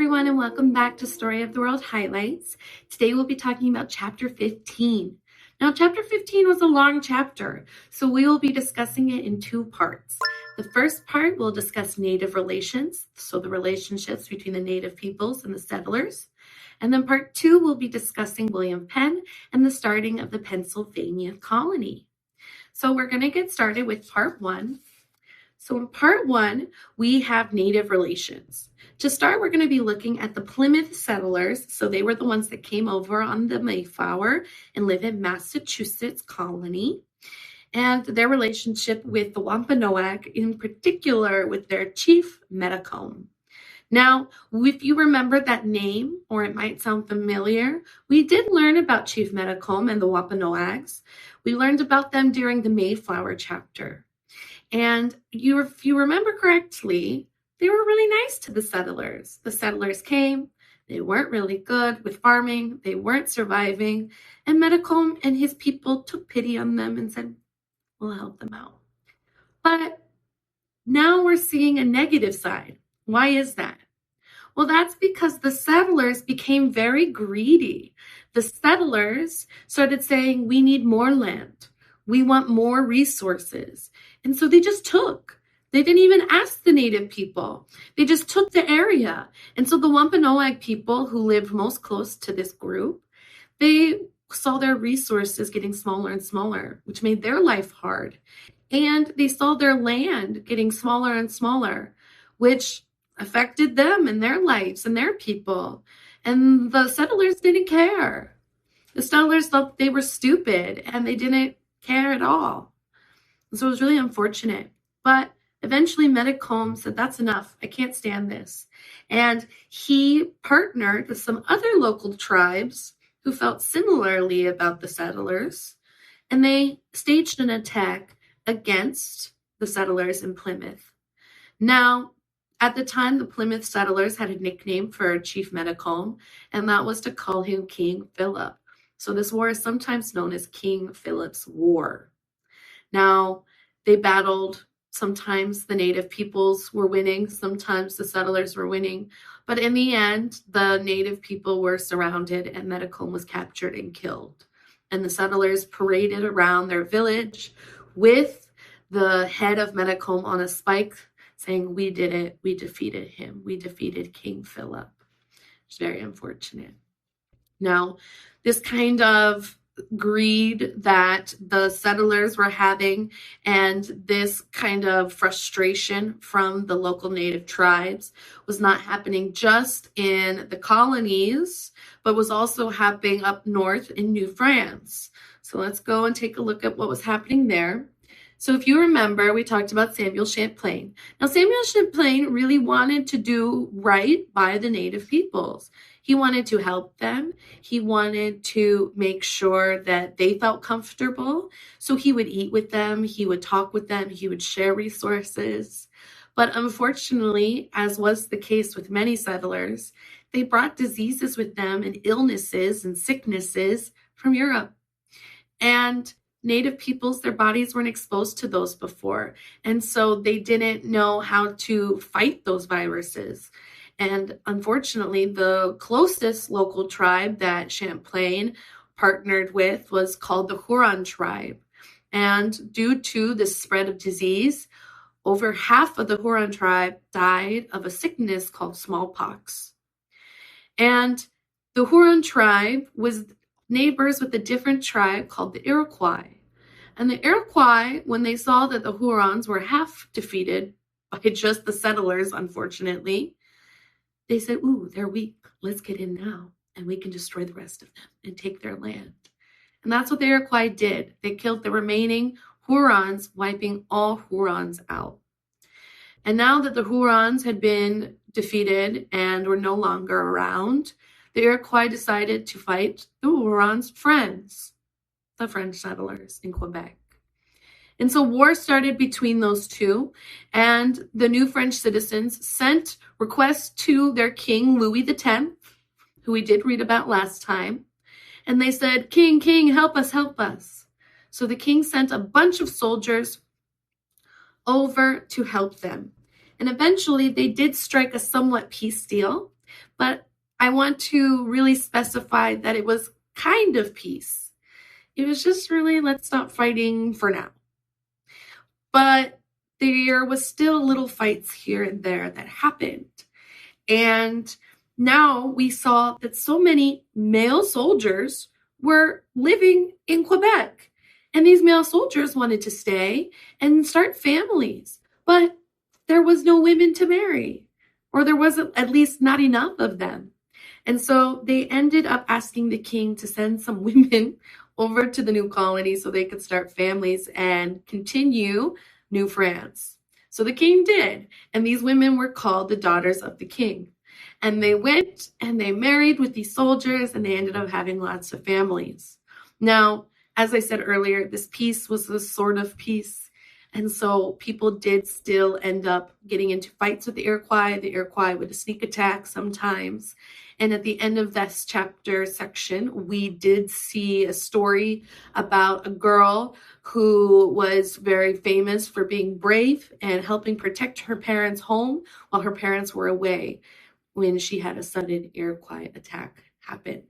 everyone, and welcome back to Story of the World Highlights. Today we'll be talking about Chapter 15. Now, Chapter 15 was a long chapter, so we will be discussing it in two parts. The first part will discuss Native relations, so the relationships between the Native peoples and the settlers. And then part two will be discussing William Penn and the starting of the Pennsylvania colony. So we're going to get started with part one. So in part one, we have Native relations. To start, we're going to be looking at the Plymouth settlers. So they were the ones that came over on the Mayflower and live in Massachusetts colony, and their relationship with the Wampanoag, in particular with their chief Metacom. Now, if you remember that name, or it might sound familiar, we did learn about Chief Metacom and the Wampanoags. We learned about them during the Mayflower chapter. And if you remember correctly, they were really nice to the settlers. The settlers came, they weren't really good with farming, they weren't surviving, and Metacom and his people took pity on them and said, we'll help them out. But now we're seeing a negative side. Why is that? Well, that's because the settlers became very greedy. The settlers started saying, we need more land. We want more resources. And so they just took. They didn't even ask the Native people. They just took the area. And so the Wampanoag people who lived most close to this group, they saw their resources getting smaller and smaller, which made their life hard. And they saw their land getting smaller and smaller, which affected them and their lives and their people. And the settlers didn't care. The settlers thought they were stupid and they didn't care at all. So it was really unfortunate. But eventually Metacom said, that's enough. I can't stand this. And he partnered with some other local tribes who felt similarly about the settlers. And they staged an attack against the settlers in Plymouth. Now, at the time, the Plymouth settlers had a nickname for Chief Metacom, and that was to call him King Philip. So this war is sometimes known as King Philip's War. Now, they battled. Sometimes the Native peoples were winning. Sometimes the settlers were winning. But in the end, the Native people were surrounded and Metacom was captured and killed. And the settlers paraded around their village with the head of Metacom on a spike, saying, we did it, we defeated him, we defeated King Philip. It's very unfortunate. Now, this kind of greed that the settlers were having and this kind of frustration from the local Native tribes was not happening just in the colonies, but was also happening up north in New France. So let's go and take a look at what was happening there. So if you remember, we talked about Samuel Champlain. Now, Samuel Champlain really wanted to do right by the Native peoples. He wanted to help them. He wanted to make sure that they felt comfortable. So he would eat with them. He would talk with them. He would share resources. But unfortunately, as was the case with many settlers, they brought diseases with them and illnesses and sicknesses from Europe. And Native peoples, their bodies weren't exposed to those before. And so they didn't know how to fight those viruses. And unfortunately, the closest local tribe that Champlain partnered with was called the Huron tribe. And due to the spread of disease, over half of the Huron tribe died of a sickness called smallpox. And the Huron tribe was neighbors with a different tribe called the Iroquois. And the Iroquois, when they saw that the Hurons were half defeated by just the settlers, unfortunately, they said, ooh, they're weak. Let's get in now, and we can destroy the rest of them and take their land. And that's what the Iroquois did. They killed the remaining Hurons, wiping all Hurons out. And now that the Hurons had been defeated and were no longer around, the Iroquois decided to fight the Hurons' friends, the French settlers in Quebec. And so war started between those two, and the new French citizens sent requests to their king, Louis XIV, who we did read about last time. And they said, King, help us, help us. So the king sent a bunch of soldiers over to help them. And eventually they did strike a somewhat peace deal. But I want to really specify that it was kind of peace. It was just really, let's stop fighting for now. But there was still little fights here and there that happened. And now we saw that so many male soldiers were living in Quebec. And these male soldiers wanted to stay and start families. But there was no women to marry, or there wasn't at least not enough of them. And so they ended up asking the king to send some women over to the new colony so they could start families and continue New France. So the king did, and these women were called the daughters of the king. And they went and they married with these soldiers, and they ended up having lots of families. Now, as I said earlier, this peace was a sort of peace. And so people did still end up getting into fights with the Iroquois. The Iroquois would sneak attack sometimes. And at the end of this chapter section, we did see a story about a girl who was very famous for being brave and helping protect her parents' home while her parents were away when she had a sudden Iroquois attack happen.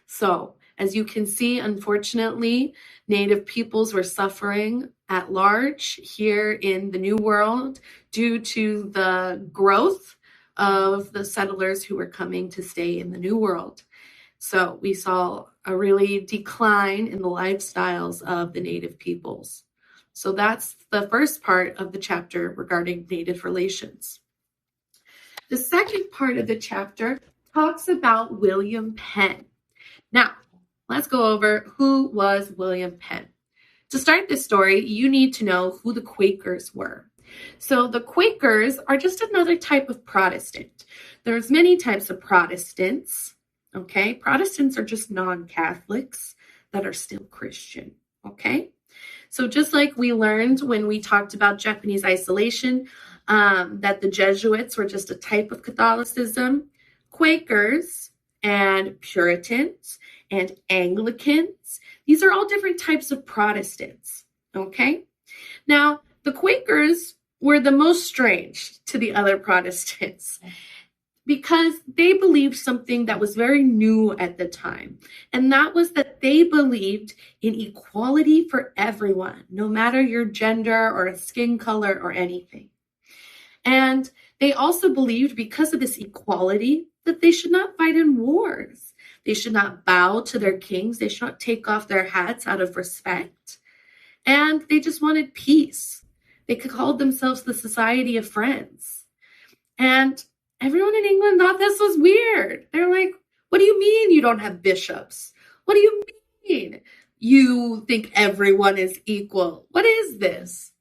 So, as you can see, unfortunately, Native peoples were suffering at large here in the New World due to the growth of the settlers who were coming to stay in the New World. So we saw a really decline in the lifestyles of the Native peoples. So that's the first part of the chapter regarding Native relations. The second part of the chapter talks about William Penn. Now, let's go over who was William Penn. To start this story, you need to know who the Quakers were. So the Quakers are just another type of Protestant. There's many types of Protestants, okay? Protestants are just non-Catholics that are still Christian, okay? So just like we learned when we talked about Japanese isolation, that the Jesuits were just a type of Catholicism, Quakers and Puritans and Anglicans, these are all different types of Protestants, okay? Now, the Quakers were the most strange to the other Protestants because they believed something that was very new at the time, and that was that they believed in equality for everyone, no matter your gender or skin color or anything. And they also believed, because of this equality, that they should not fight in wars. They should not bow to their kings. They should not take off their hats out of respect. And they just wanted peace. They called themselves the Society of Friends. And everyone in England thought this was weird. They're like, what do you mean you don't have bishops? What do you mean you think everyone is equal? What is this?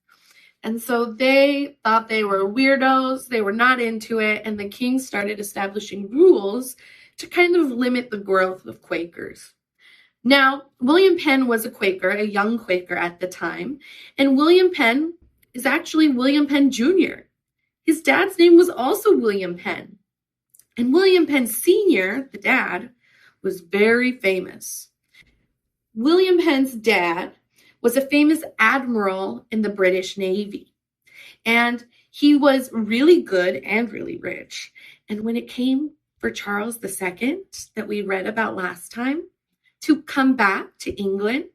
And so they thought they were weirdos. They were not into it. And the king started establishing rules to kind of limit the growth of Quakers. Now, William Penn was a Quaker, a young Quaker at the time. And William Penn is actually William Penn Jr. His dad's name was also William Penn. And William Penn Sr., the dad, was very famous. William Penn's dad was a famous admiral in the British Navy. And he was really good and really rich. And when it came for Charles II, that we read about last time, to come back to England,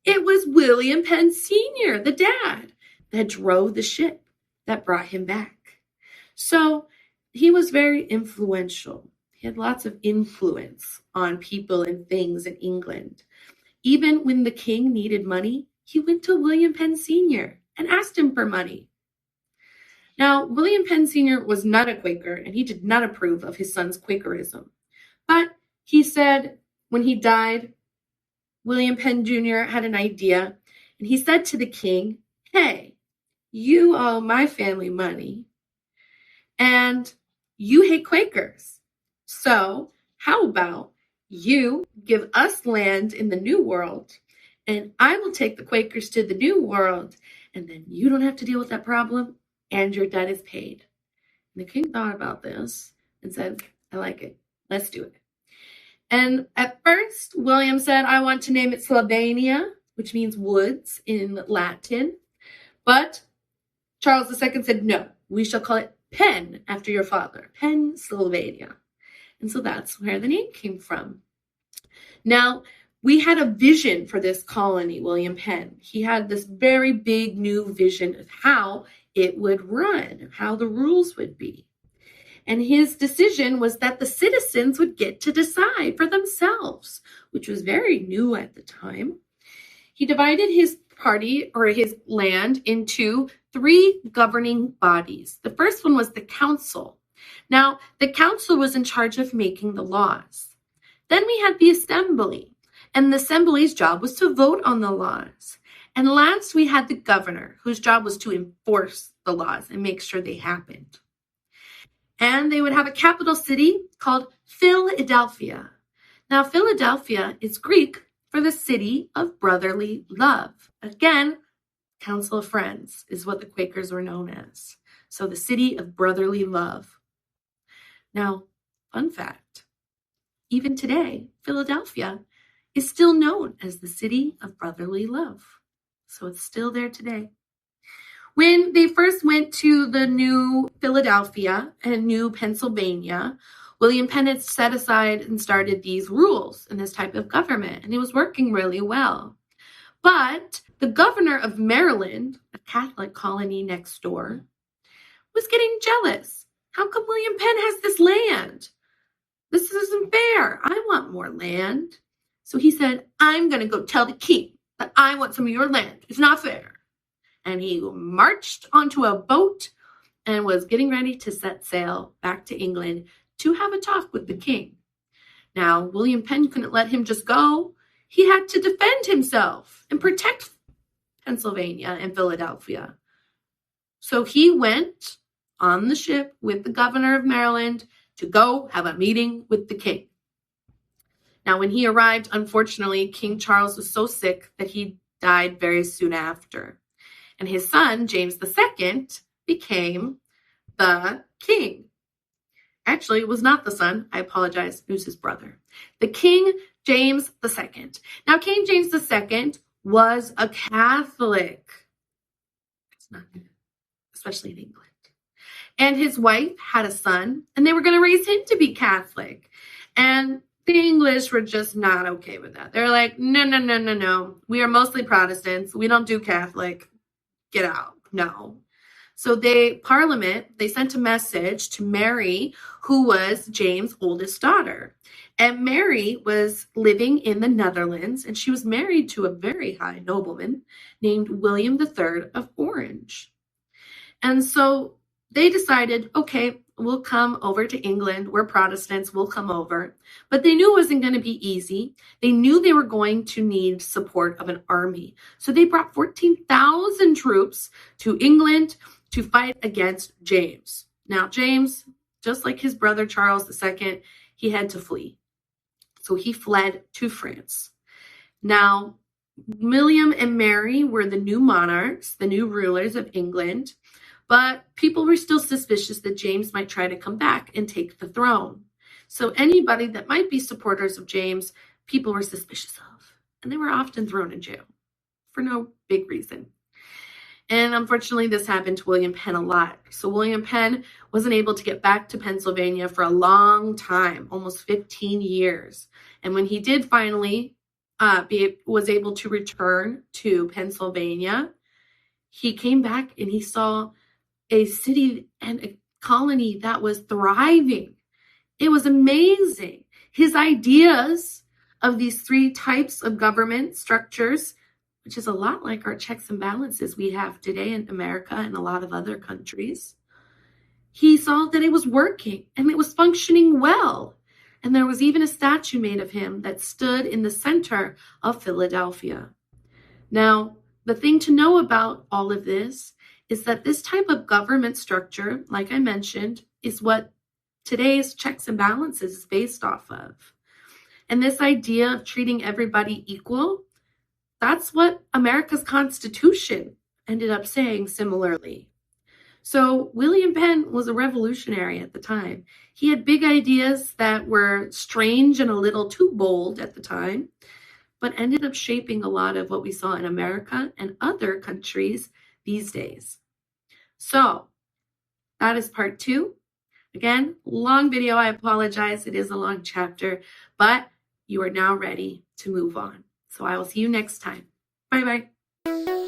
it was William Penn Sr., the dad, that drove the ship that brought him back. So he was very influential. He had lots of influence on people and things in England. Even when the king needed money, he went to William Penn Sr. and asked him for money. Now, William Penn Sr. was not a Quaker, and he did not approve of his son's Quakerism. But he said when he died, William Penn Jr. had an idea, and he said to the king, hey, you owe my family money, and you hate Quakers. So how about you give us land in the New World, and I will take the Quakers to the New World, and then you don't have to deal with that problem, and your debt is paid. And the king thought about this and said, I like it. Let's do it. And at first, William said, I want to name it Slovenia, which means woods in Latin. But Charles II said, no, we shall call it Penn, after your father, Pennsylvania. And so that's where the name came from. Now, we had a vision for this colony, William Penn. He had this very big new vision of how it would run, how the rules would be. And his decision was that the citizens would get to decide for themselves, which was very new at the time. He divided his party or his land into 3 governing bodies. The first one was the council. Now, the council was in charge of making the laws. Then we had the assembly, and the assembly's job was to vote on the laws. And last, we had the governor, whose job was to enforce the laws and make sure they happened. And they would have a capital city called Philadelphia. Now, Philadelphia is Greek for the city of brotherly love. Again, Council of Friends is what the Quakers were known as. So the city of brotherly love. Now, fun fact, even today, Philadelphia is still known as the city of brotherly love. So it's still there today. When they first went to the new Philadelphia and new Pennsylvania, William Penn had set aside and started these rules and this type of government, and it was working really well. But the governor of Maryland, a Catholic colony next door, was getting jealous. How come William Penn has this land? This isn't fair. I want more land. So he said, I'm going to go tell the king that I want some of your land. It's not fair. And he marched onto a boat and was getting ready to set sail back to England to have a talk with the king. Now, William Penn couldn't let him just go. He had to defend himself and protect Pennsylvania and Philadelphia. So he went on the ship with the governor of Maryland to go have a meeting with the king. Now, when he arrived, unfortunately, King Charles was so sick that he died very soon after. And his son, James II, became the king. Actually, it was not the son. I apologize. It was his brother. The King James II. Now, King James II was a Catholic. It's not good, especially in England. And his wife had a son, and they were going to raise him to be Catholic. And the English were just not okay with that. They're like, no. We are mostly Protestants. We don't do Catholic. Get out. No. So Parliament sent a message to Mary, who was James' oldest daughter. And Mary was living in the Netherlands, and she was married to a very high nobleman named William III of Orange. And so they decided, okay, we'll come over to England. We're Protestants. We'll come over. But they knew it wasn't going to be easy. They knew they were going to need support of an army. So they brought 14,000 troops to England to fight against James. Now, James, just like his brother Charles II, he had to flee. So he fled to France. Now, William and Mary were the new monarchs, the new rulers of England. But people were still suspicious that James might try to come back and take the throne. So anybody that might be supporters of James, people were suspicious of. And they were often thrown in jail for no big reason. And unfortunately, this happened to William Penn a lot. So William Penn wasn't able to get back to Pennsylvania for a long time, almost 15 years. And when he did finally was able to return to Pennsylvania, he came back and he saw a city and a colony that was thriving. It was amazing. His ideas of these 3 types of government structures, which is a lot like our checks and balances we have today in America and a lot of other countries, he saw that it was working and it was functioning well. And there was even a statue made of him that stood in the center of Philadelphia. Now, the thing to know about all of this is that this type of government structure, like I mentioned, is what today's checks and balances is based off of. And this idea of treating everybody equal, that's what America's Constitution ended up saying similarly. So William Penn was a revolutionary at the time. He had big ideas that were strange and a little too bold at the time, but ended up shaping a lot of what we saw in America and other countries these days. So That is part 2. Again, long video. I apologize. It is a long chapter, but you are now ready to move on. So I will see you next time. Bye-bye.